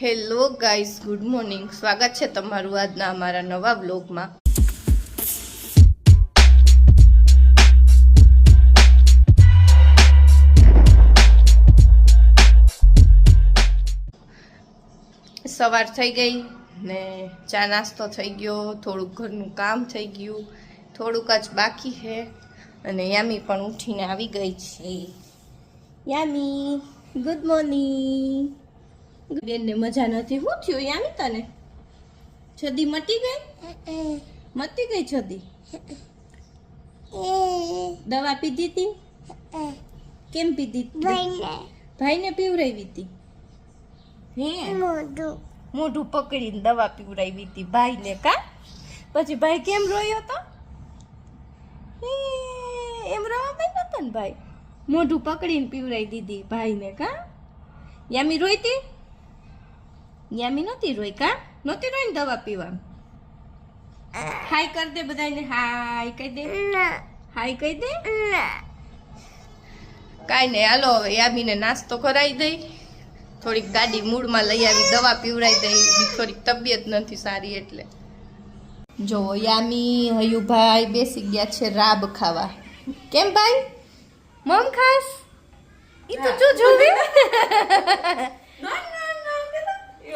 Hello guys, good morning. સ્વાગત છે તમારું આજના અમારા નવા વ્લોગમાં. સવાર થઈ ગઈ ને ચા નાસ્તો થઈ ગયો, થોડુંક ઘરનું કામ થઈ ગયું, થોડુંક જ બાકી છે અને યામી પણ ઉઠીને આવી ગઈ છે. Yami, good morning. બેનને મજા નથી. શું થયું યામી તને? છદી મટી ગઈ? મટી ગઈ છદી? દવા પીધી હતી? કેમ પીધી? ભાઈને પીવરાવી હતી. હે મોઢું પકડીને દવા પીવરાવી હતી ભાઈને. કા પછી ભાઈ કેમ રોયો તો? એમ રોવા માંડ્યો હતો ને ભાઈ. મોઢું પકડીને પીવરાવી દીધી ભાઈને. કા યામી રોઈતી? યામી નહોતી રોઈ. કા નહોતી રોઈ ને દવા પીવા? હાય કર દે બધાને. હાય કહી દે. હાય કહી દે. કાંઈ નહીં, હાલો હવે યામીને નાસ્તો કરાવી દઈ, થોડીક ગાડી મૂળમાં લઈ આવી, દવા પીવડાવી દઈ. થોડીક તબિયત નથી સારી એટલે. જો યામી હયુભાઈ બેસી ગયા છે રાબ ખાવા. કેમ ભાઈ? મમ ખાસ? ઈ તો જો જોવે.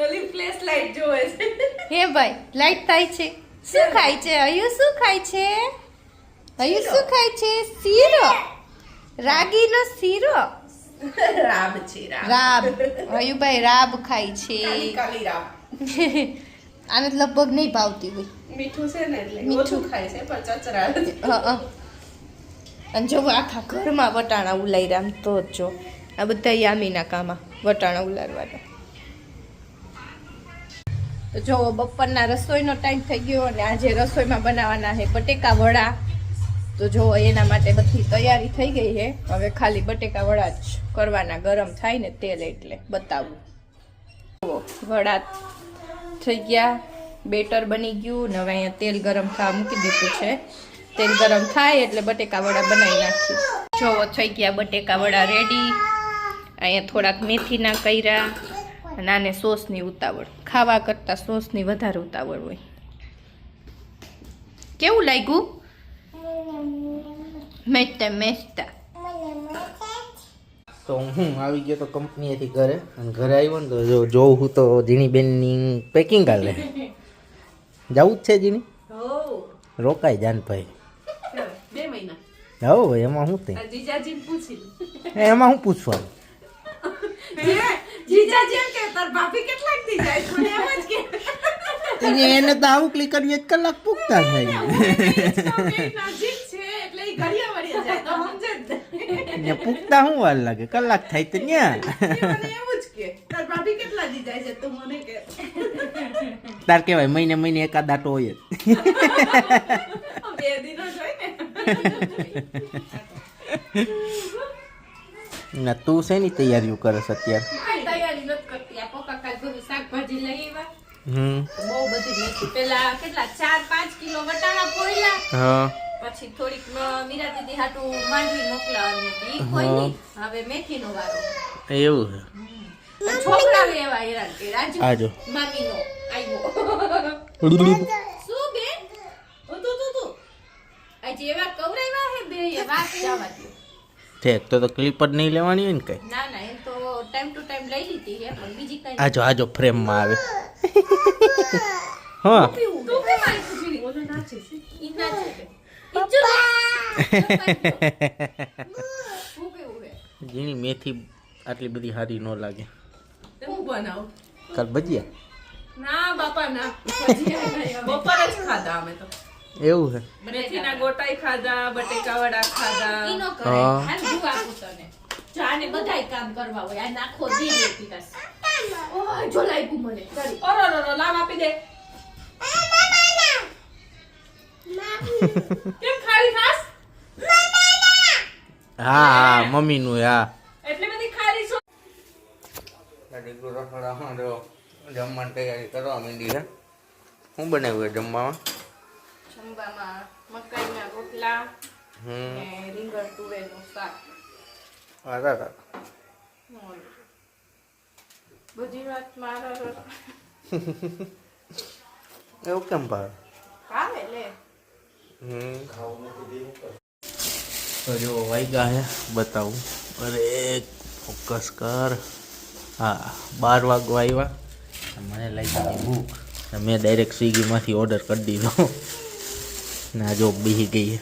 ઓલી ફ્લેશ લાઈટ જોવે છે. હે ભાઈ, લાઈટ થાય છે. શું ખાય છે હયુ? શું ખાય છે હયુ? શું ખાય છે? શીરો. રાગીનો શીરો. રાબ છે. રાબ. હયુભાઈ રાબ ખાય છે. કાલી રાબ. આને તો લગભગ નહીં ભાવતી હોય. મીઠું છે ને એટલે મીઠું ઓછું ખાય છે પણ ચચરા. અને જો આખા ઘરમાં વટાણા ઉલાયરા. આમ તો જો આ બધા યામીના કામા વટાણા ઉલારવાના. તો જો બપોરના રસોઈનો ટાઈમ થઈ ગયો અને આજે રસોઈમાં બનાવવાના છે બટેકા વડા. તો જો એના માટે બધી તૈયારી થઈ ગઈ છે. હવે ખાલી બટેકા વડા જ કરવાના. ગરમ થાય ને તેલ એટલે બતાવું. વડા થઈ ગયા, બેટર બની ગયું ને હવે અહીંયા તેલ ગરમ થવા મૂકી દીધું છે. તેલ ગરમ થાય એટલે બટેકા વડા બનાવી નાખીએ. જો થઈ ગયા બટેકા વડા રેડી. અહીંયા થોડાક મેથીના કર્યા અને આને સોસની ઉતાવળ. ખાવા કરતાં સોસની વધારે ઉતાવળ હોય. કેવું લાગ્યું? મેસ્તા મેસ્તા. તો હું આવી ગયો તો કંપનીએથી ઘરે, અને ઘરે આવ્યો ને તો જોઉં હું તો જીણીબેનની પેકિંગ હાલે. જવું જ છે જીણી? રોકાઈ જાન ભાઈ. 2 મહિના. હો ભાઈ, એમાં શું થાય? જીજાજી પૂછી એમાં શું પૂછવાનું? જીજાજી એમ કે તાર ભાભી કેટલાક દી જાય છે એમ જ કે એને તો આવું ક્લિક કરીએ જ કલાક પૂગતા થાય. નજીક છે એટલે ઈ ઘડિયા વળિયા જાય તો સમજે જ ને પૂગતા શું વાર લાગે? કલાક થાય તો ન્યા. મને એવું જ કે તાર ભાભી કેટલા દી જાય છે તું મને કે. તાર કેવાય મહિને મહિને એકાદ આટો હોય જ. 2 દિનો જોઈ ને. ના તું શેની તૈયારીઓ કરસ અત્યારે? તૈયારી નથી કરતી. આ પપ્પા કાલ બધું શાકભાજી લઈ આવ્યા. બહુ બધી મેથી. પેલા કેટલા 4-5 કિલો વટાણા ફોડ્યા. હા. પછી થોડીક મીરા દીદી હાટું માંડવી મોકલાવાની હતી. ઈ કોઈ નહીં. હવે મેથીનો વારો. એવું છે. છોકરા એવા હેરાન કે રાજુ આજો મામીનો આવ્યો. શું બે? તું આજે એવા કવરાવ્યા હે બે એ વાત જવા દો. ઠેક તો ક્લિપ જ નહીં લેવાની હોય ને કઈ? ના ના, એમ તો ટાઈમ ટુ ટાઈમ લઈ લીધી હે પણ બીજી કઈ આજો ફ્રેમમાં આવે. હા તું કે મારી પૂછી ઓલો નાચે છે. ઈ ના છે. શું કેવું હે? જીણી મેથી આટલી બધી સારી ન લાગે. તે હું બનાવું? કાલ ભજીયા. ના બાપા ના, બપોરે જ ખાધા અમે તો. એવું છે? મેથીના ગોટાઈ ખાધા, બટેકા વડા ખાધા. ઈ નો કરે. હા. હાલ હું આપું તને. જો આને બધાય કામ કરવા હોય. આ નાખો દી લેતી તાસ. ઓય જો લાગ્યું મને. કરી. ઓરો લાવ આપી દે. કેમ ખારી ખાસ? હા મમ્મીનું. હા એટલે બધી ખારી છો. દીકરો રખડામાં જમવાની તૈયારી કરવા માંડી છે. શું બનાવ્યું છે જમવામાં? જમવામાં મકાઈના રોટલા ને રીંગણ તુવેરનું શાક. હા. બધી વાત મારા એવું કેમ ભાવે આવે લે. તો જો વાગ્યા હે બતાવું. અરે ફોકસ કર. હા 12 વાગવા આવ્યા. મને લાગી ગઈ ભૂખ. મેં ડાયરેક્ટ સ્વિગીમાંથી ઓર્ડર કરી દીધો. ના જો બેસી ગઈ.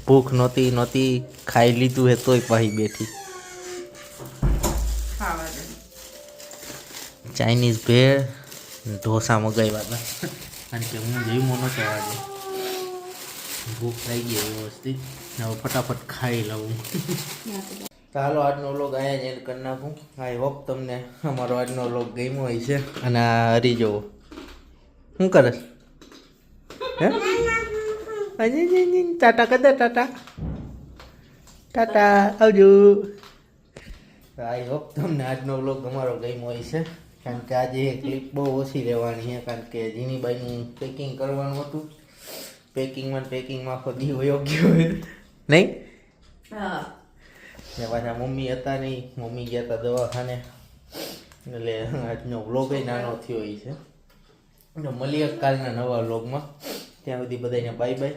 ભૂખ નહોતી ખાઈ લીધું હે તોય પાછી બેઠી. ખાવા દે. ચાઇનીઝ ભેળ ઢોસા મગાવ્યા હતા કારણ કે હું જમ્યો નહોતો આજે. ભૂખ લાગી ગઈ વ્યવસ્થિત. હવે ફટાફટ ખાઈ લઉં. ચાલો આજનો વ્લોગ અહીંયા જ એન્ડ કરી નાખું. આઈ હોપ તમને અમારો આજનો વ્લોગ ગમ્યો હોય છે. અને આ હરી જુઓ શું કરે હે ટાટા કર દે ટાટા ટાટા આવજો. આઈ હોપ તમને આજનો વ્લોગ અમારો ગમ્યો હોય છે. કારણ કે આજે ક્લિપ બહુ ઓછી રહેવાની છે કારણ કે જીનીબાઈનું પેકિંગ કરવાનું હતું. પેકિંગમાં આખો દી વયો ગયો નહીં. હા ને પાછા મમ્મી હતા નહીં. મમ્મી ગયા હતા દવાખાને એટલે આજનો વ્લોગ નાનો થયો હોય છે. મળીએ કાલના નવા વ્લોગમાં. ત્યાં સુધી બધાને બાય બાય.